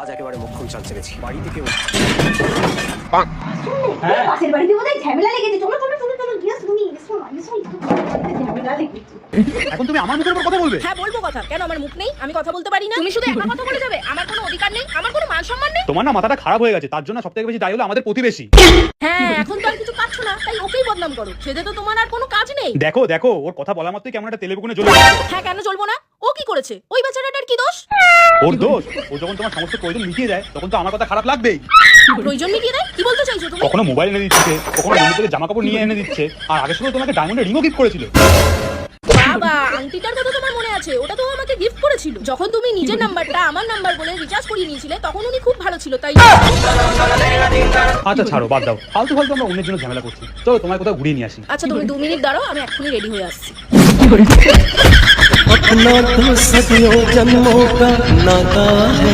আজ একেবারে মুখ্যম চাল চেপেছি। বাড়ি থেকে পাশের বাড়িতে বোধহয় ঝামেলা লেগেছে। চলো চলো চলো চলো গিয়ে তুমি এসো না এসো, ঝামেলা লেগেছে। এখন তুমি আমার মুখের উপর কথা বলবে? হ্যাঁ বলবো কথা। কেন আমার মুখ নেই? আমি কথা বলতে পারি না? তুমি শুধু একা কথা বলে যাবে? আমার কোনো অধিকার নেই? আমার কোনো মান সম্মান নেই? তোমার না মাথাটা খারাপ হয়ে গেছে, তার জন্য সবথেকে বেশি দায়ী হলো আমাদের প্রতিবেশী। হ্যাঁ এখন তো আর কিছু পাচ্ছ না, তাই ওকেই বদনাম করো। সেটা তো তোমার আর কোনো কাজ নেই। দেখো দেখো, ওর কথা বলা মাত্রই কেমন একটা তেলে বেগুনে জ্বলে গেছে। হ্যাঁ কেন চলবো না? ও কি করেছে? ওই বেচারাটার কি দোষ? ওর দোষ? ও যখন তোমার সমস্ত প্রয়োজন মিটিয়ে দেয় তখন তো আমার কথা খারাপ লাগবেই। প্রয়োজন মিটিয়ে দেয়? কি বলতে চাইছো তুমি? কখনো মোবাইল এনে দিচ্ছে, কখনো বন্ধু থেকে জামা কাপড় নিয়ে এনে দিচ্ছে, আর আগের সময় তোমাকে ডায়মন্ডের রিংও গিফট করেছিল। বাবা, আংটিটার কথা তোমার মনে আছে? ওটা তো আমাকে গিফট করেছিল। যখন তুমি নিজের নাম্বারটা আমার নাম্বার বলে রিচার্জ করিয়ে নিয়েছিলে তখন উনি খুব ভালো ছিল, তাই। আচ্ছা ছাড়ো, বাদ দাও, ফালতু ফালতু আমরা অন্যের জন্য ঝামেলা করছি। চলো তোমার কোথাও ঘুরিয়ে নিয়ে আসি। আচ্ছা তুমি 2 মিনিট দাঁড়াও, আমি এক্ষুনি রেডি হয়ে আসছি। अपना तो सदियों जन्मों का नाता है।